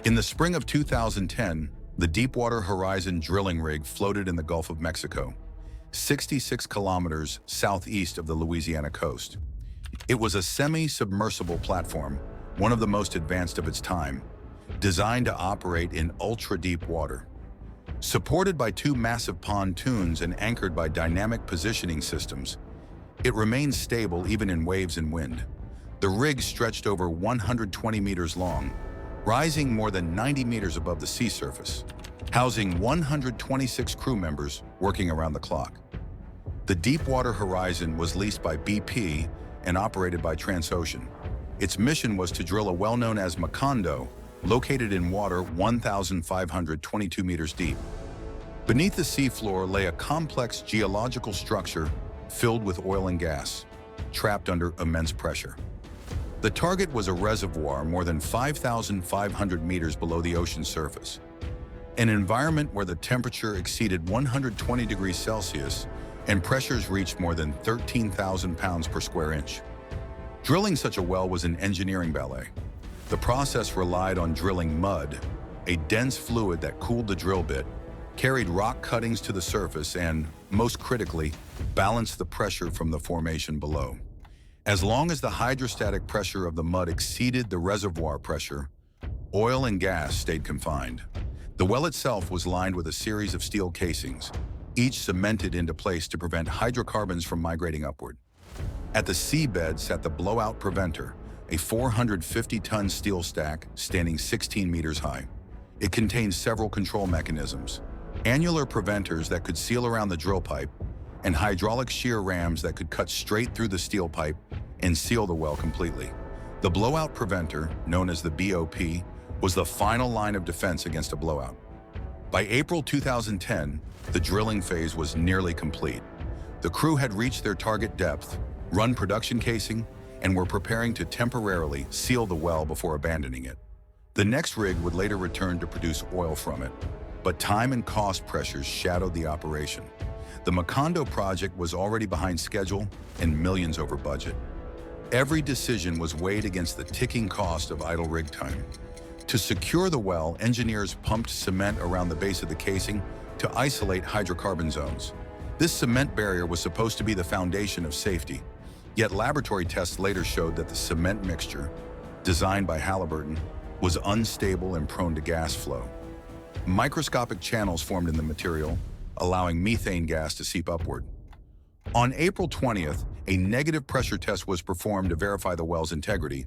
In the spring of 2010, the Deepwater Horizon drilling rig floated in the Gulf of Mexico, 66 kilometers southeast of the Louisiana coast. It was a semi-submersible platform, one of the most advanced of its time, designed to operate in ultra-deep water. Supported by two massive pontoons and anchored by dynamic positioning systems, it remained stable even in waves and wind. The rig stretched over 120 meters long, rising more than 90 meters above the sea surface, housing 126 crew members working around the clock. The Deepwater Horizon was leased by BP and operated by Transocean. Its mission was to drill a well known as Macondo, located in water 1,522 meters deep. Beneath the seafloor lay a complex geological structure filled with oil and gas, trapped under immense pressure. The target was a reservoir more than 5,500 meters below the ocean surface, an environment where the temperature exceeded 120 degrees Celsius and pressures reached more than 13,000 pounds per square inch. Drilling such a well was an engineering ballet. The process relied on drilling mud, a dense fluid that cooled the drill bit, carried rock cuttings to the surface, and, most critically, balanced the pressure from the formation below. As long as the hydrostatic pressure of the mud exceeded the reservoir pressure, oil and gas stayed confined. The well itself was lined with a series of steel casings, each cemented into place to prevent hydrocarbons from migrating upward. At the seabed sat the blowout preventer, a 450-ton steel stack standing 16 meters high. It contained several control mechanisms, annular preventers that could seal around the drill pipe, and hydraulic shear rams that could cut straight through the steel pipe and seal the well completely. The blowout preventer, known as the BOP, was the final line of defense against a blowout. By April 2010, the drilling phase was nearly complete. The crew had reached their target depth, run production casing, and were preparing to temporarily seal the well before abandoning it. The next rig would later return to produce oil from it, but time and cost pressures shadowed the operation. The Macondo project was already behind schedule and millions over budget. Every decision was weighed against the ticking cost of idle rig time. To secure the well, engineers pumped cement around the base of the casing to isolate hydrocarbon zones. This cement barrier was supposed to be the foundation of safety, yet laboratory tests later showed that the cement mixture, designed by Halliburton, was unstable and prone to gas flow. Microscopic channels formed in the material, allowing methane gas to seep upward. On April 20th, a negative pressure test was performed to verify the well's integrity.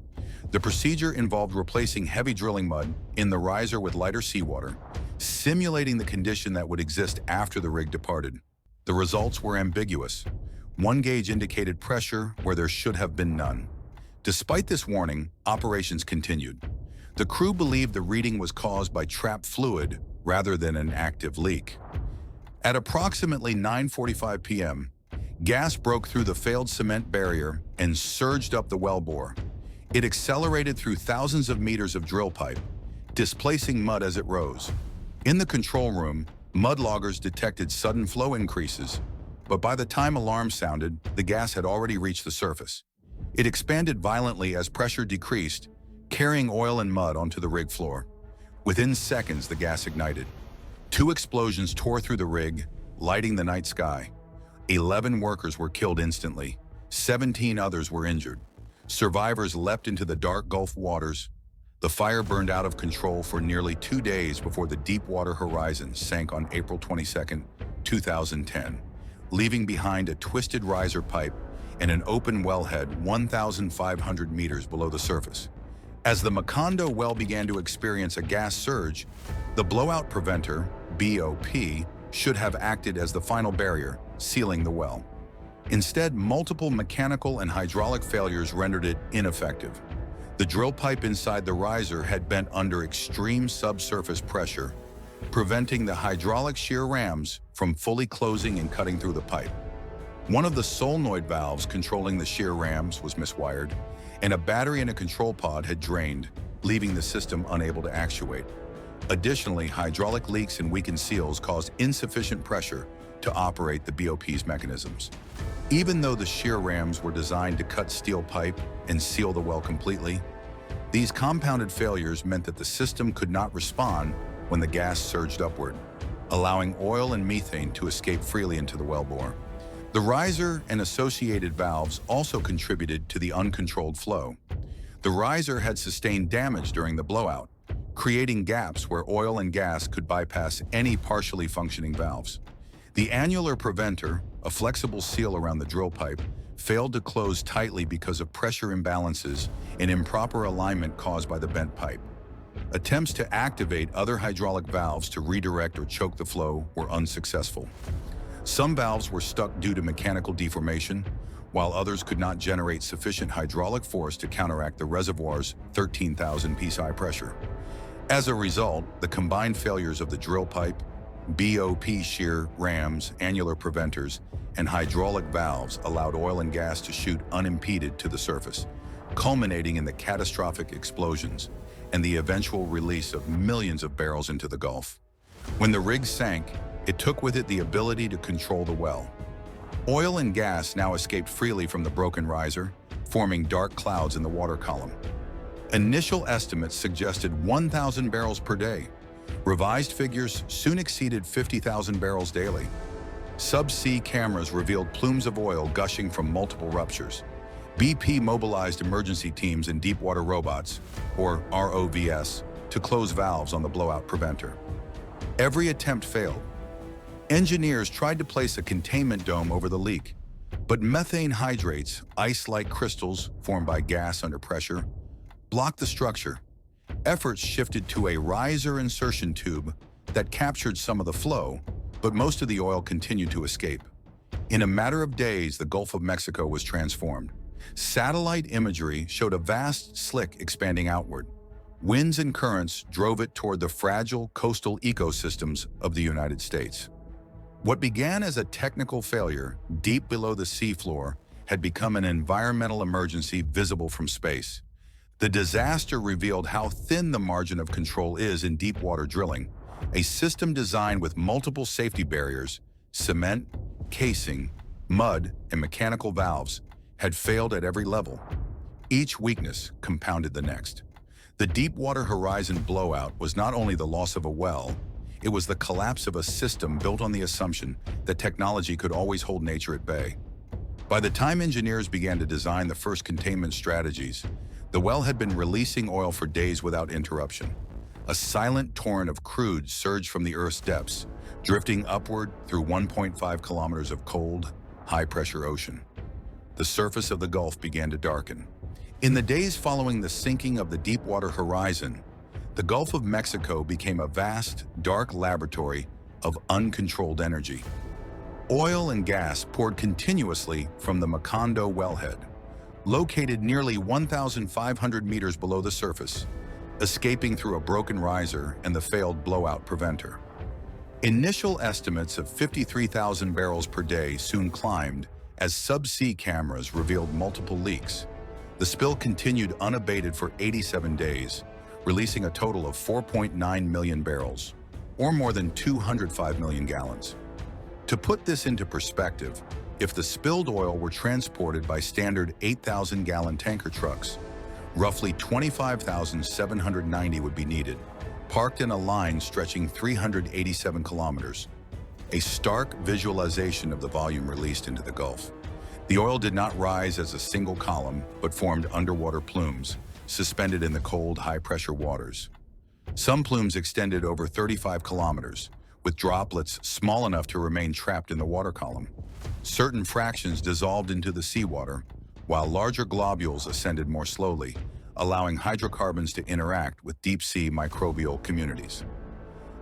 The procedure involved replacing heavy drilling mud in the riser with lighter seawater, simulating the condition that would exist after the rig departed. The results were ambiguous. One gauge indicated pressure where there should have been none. Despite this warning, operations continued. The crew believed the reading was caused by trapped fluid rather than an active leak. At approximately 9:45 p.m., gas broke through the failed cement barrier and surged up the wellbore. It accelerated through thousands of meters of drill pipe, displacing mud as it rose. In the control room, mud loggers detected sudden flow increases, but by the time alarms sounded, the gas had already reached the surface. It expanded violently as pressure decreased, carrying oil and mud onto the rig floor. Within seconds, the gas ignited. 2 explosions tore through the rig, lighting the night sky. 11 workers were killed instantly. 17 others were injured. Survivors leapt into the dark Gulf waters. The fire burned out of control for nearly 2 days before the Deepwater Horizon sank on April 22, 2010, leaving behind a twisted riser pipe and an open wellhead 1,500 meters below the surface. As the Macondo well began to experience a gas surge, the blowout preventer, BOP, should have acted as the final barrier, sealing the well. Instead, multiple mechanical and hydraulic failures rendered it ineffective. The drill pipe inside the riser had bent under extreme subsurface pressure, preventing the hydraulic shear rams from fully closing and cutting through the pipe. One of the solenoid valves controlling the shear rams was miswired, and a battery in a control pod had drained, leaving the system unable to actuate. Additionally, hydraulic leaks and weakened seals caused insufficient pressure to operate the BOP's mechanisms. Even though the shear rams were designed to cut steel pipe and seal the well completely, These compounded failures meant that the system could not respond when the gas surged upward, allowing oil and methane to escape freely into the wellbore. The riser and associated valves also contributed to the uncontrolled flow. The riser had sustained damage during the blowout, creating gaps where oil and gas could bypass any partially functioning valves. The annular preventer, a flexible seal around the drill pipe, failed to close tightly because of pressure imbalances and improper alignment caused by the bent pipe. Attempts to activate other hydraulic valves to redirect or choke the flow were unsuccessful. Some valves were stuck due to mechanical deformation, while others could not generate sufficient hydraulic force to counteract the reservoir's 13,000 psi pressure. As a result, the combined failures of the drill pipe, BOP shear rams, annular preventers, and hydraulic valves allowed oil and gas to shoot unimpeded to the surface, culminating in the catastrophic explosions and the eventual release of millions of barrels into the Gulf. When the rig sank, it took with it the ability to control the well. Oil and gas now escaped freely from the broken riser, forming dark clouds in the water column. Initial estimates suggested 1,000 barrels per day. Revised figures soon exceeded 50,000 barrels daily. Subsea cameras revealed plumes of oil gushing from multiple ruptures. BP mobilized emergency teams and deepwater robots, or ROVs, to close valves on the blowout preventer. Every attempt failed. Engineers tried to place a containment dome over the leak, but methane hydrates, ice-like crystals formed by gas under pressure, blocked the structure. Efforts shifted to a riser insertion tube that captured some of the flow, but most of the oil continued to escape. In a matter of days, the Gulf of Mexico was transformed. Satellite imagery showed a vast slick expanding outward. Winds and currents drove it toward the fragile coastal ecosystems of the United States. What began as a technical failure deep below the seafloor had become an environmental emergency visible from space. The disaster revealed how thin the margin of control is in deepwater drilling, a system designed with multiple safety barriers, cement, casing, mud, and mechanical valves, had failed at every level. Each weakness compounded the next. The Deepwater Horizon blowout was not only the loss of a well, it was the collapse of a system built on the assumption that technology could always hold nature at bay. By the time engineers began to design the first containment strategies, the well had been releasing oil for days without interruption. A silent torrent of crude surged from the Earth's depths, drifting upward through 1.5 kilometers of cold, high-pressure ocean. The surface of the Gulf began to darken. In the days following the sinking of the Deepwater Horizon, the Gulf of Mexico became a vast, dark laboratory of uncontrolled energy. Oil and gas poured continuously from the Macondo wellhead, located nearly 1,500 meters below the surface, escaping through a broken riser and the failed blowout preventer. Initial estimates of 53,000 barrels per day soon climbed as subsea cameras revealed multiple leaks. The spill continued unabated for 87 days, releasing a total of 4.9 million barrels, or more than 205 million gallons. To put this into perspective, if the spilled oil were transported by standard 8,000-gallon tanker trucks, roughly 25,790 would be needed, parked in a line stretching 387 kilometers. A stark visualization of the volume released into the Gulf. The oil did not rise as a single column, but formed underwater plumes, suspended in the cold, high-pressure waters. Some plumes extended over 35 kilometers, with droplets small enough to remain trapped in the water column. Certain fractions dissolved into the seawater, while larger globules ascended more slowly, allowing hydrocarbons to interact with deep-sea microbial communities.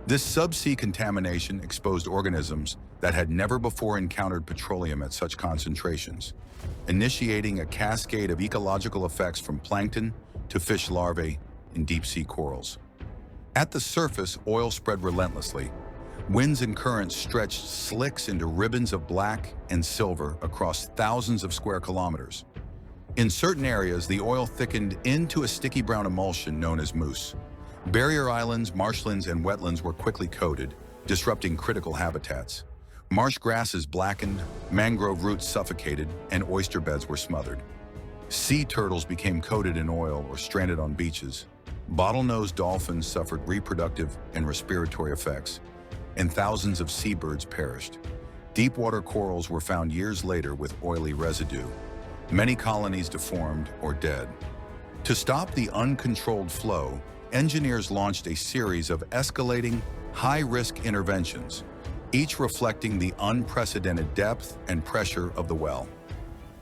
This subsea contamination exposed organisms that had never before encountered petroleum at such concentrations, initiating a cascade of ecological effects from plankton to fish larvae in deep-sea corals. At the surface, oil spread relentlessly. Winds and currents stretched slicks into ribbons of black and silver across thousands of square kilometers. In certain areas, the oil thickened into a sticky brown emulsion known as mousse. Barrier islands, marshlands, and wetlands were quickly coated, disrupting critical habitats. Marsh grasses blackened, mangrove roots suffocated, and oyster beds were smothered. Sea turtles became coated in oil or stranded on beaches. Bottlenose dolphins suffered reproductive and respiratory effects, and thousands of seabirds perished. Deepwater corals were found years later with oily residue. Many colonies deformed or dead. To stop the uncontrolled flow, engineers launched a series of escalating, high-risk interventions, each reflecting the unprecedented depth and pressure of the well.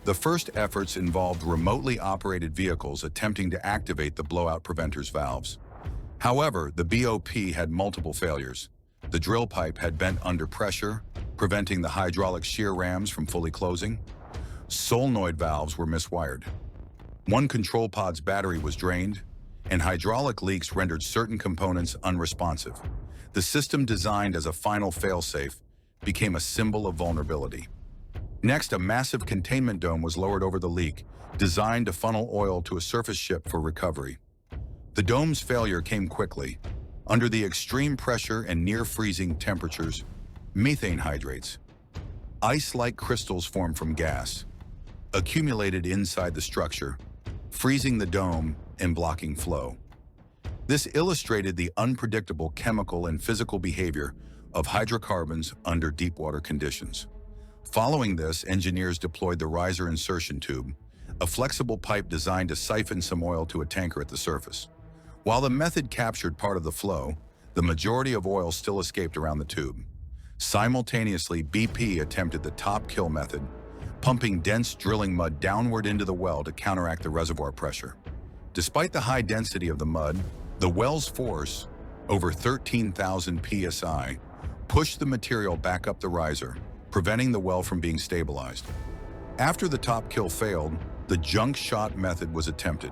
The first efforts involved remotely operated vehicles attempting to activate the blowout preventer's valves. However, the BOP had multiple failures. The drill pipe had bent under pressure, preventing the hydraulic shear rams from fully closing. Solenoid valves were miswired. One control pod's battery was drained, and hydraulic leaks rendered certain components unresponsive. The system, designed as a final failsafe, became a symbol of vulnerability. Next, a massive containment dome was lowered over the leak, designed to funnel oil to a surface ship for recovery. The dome's failure came quickly. Under the extreme pressure and near-freezing temperatures, methane hydrates, ice-like crystals formed from gas, accumulated inside the structure, freezing the dome and blocking flow. This illustrated the unpredictable chemical and physical behavior of hydrocarbons under deepwater conditions. Following this, engineers deployed the riser insertion tube, a flexible pipe designed to siphon some oil to a tanker at the surface. While the method captured part of the flow, the majority of oil still escaped around the tube. Simultaneously, BP attempted the top kill method, pumping dense drilling mud downward into the well to counteract the reservoir pressure. Despite the high density of the mud, the well's force, over 13,000 psi, pushed the material back up the riser, preventing the well from being stabilized. After the top kill failed, the junk shot method was attempted.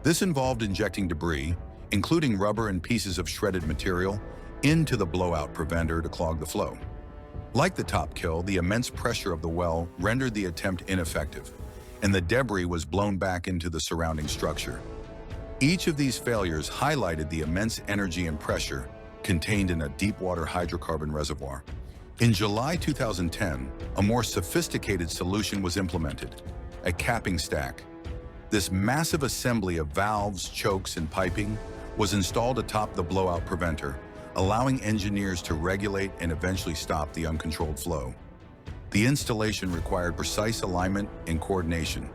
This involved injecting debris, including rubber and pieces of shredded material, into the blowout preventer to clog the flow. Like the top kill, the immense pressure of the well rendered the attempt ineffective, and the debris was blown back into the surrounding structure. Each of these failures highlighted the immense energy and pressure contained in a deepwater hydrocarbon reservoir. In July 2010, a more sophisticated solution was implemented, a capping stack. This massive assembly of valves, chokes, and piping was installed atop the blowout preventer, allowing engineers to regulate and eventually stop the uncontrolled flow. The installation required precise alignment and coordination,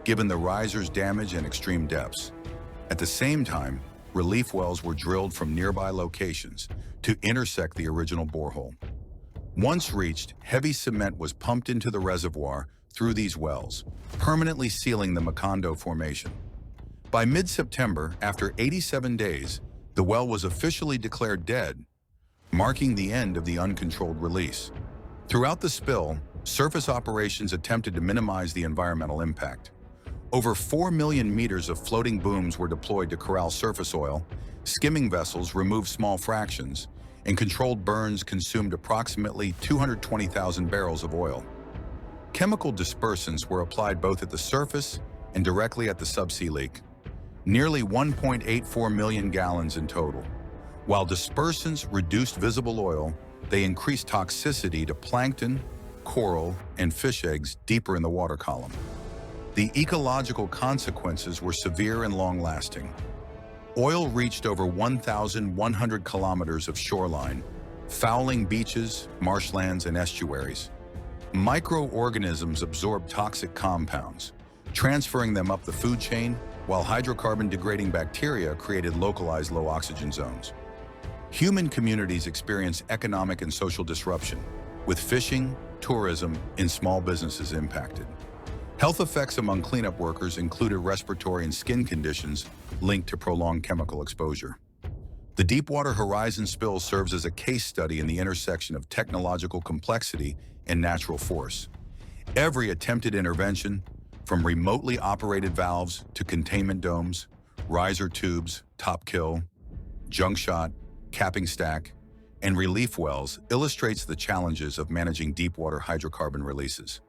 given the riser's damage and extreme depths. At the same time, relief wells were drilled from nearby locations to intersect the original borehole. Once reached, heavy cement was pumped into the reservoir through these wells, permanently sealing the Macondo formation. By mid-September, after 87 days, the well was officially declared dead, marking the end of the uncontrolled release. Throughout the spill, surface operations attempted to minimize the environmental impact. Over 4 million meters of floating booms were deployed to corral surface oil, skimming vessels removed small fractions, and controlled burns consumed approximately 220,000 barrels of oil. Chemical dispersants were applied both at the surface and directly at the subsea leak, nearly 1.84 million gallons in total. While dispersants reduced visible oil, they increased toxicity to plankton, coral, and fish eggs deeper in the water column. The ecological consequences were severe and long-lasting. Oil reached over 1,100 kilometers of shoreline, fouling beaches, marshlands, and estuaries. Microorganisms absorbed toxic compounds, transferring them up the food chain, while hydrocarbon-degrading bacteria created localized low-oxygen zones. Human communities experienced economic and social disruption, with fishing, tourism, and small businesses impacted. Health effects among cleanup workers included respiratory and skin conditions linked to prolonged chemical exposure. The Deepwater Horizon spill serves as a case study in the intersection of technological complexity and natural force. Every attempted intervention, from remotely operated valves to containment domes, riser tubes, top kill, junk shot, capping stack, and relief wells, illustrates the challenges of managing deepwater hydrocarbon releases.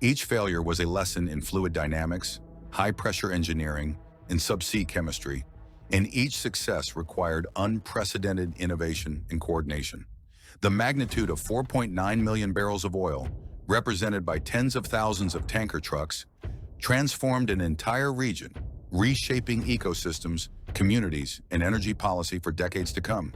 Each failure was a lesson in fluid dynamics, high-pressure engineering, and subsea chemistry, and each success required unprecedented innovation and coordination. The magnitude of 4.9 million barrels of oil, represented by tens of thousands of tanker trucks, transformed an entire region, reshaping ecosystems, communities, and energy policy for decades to come.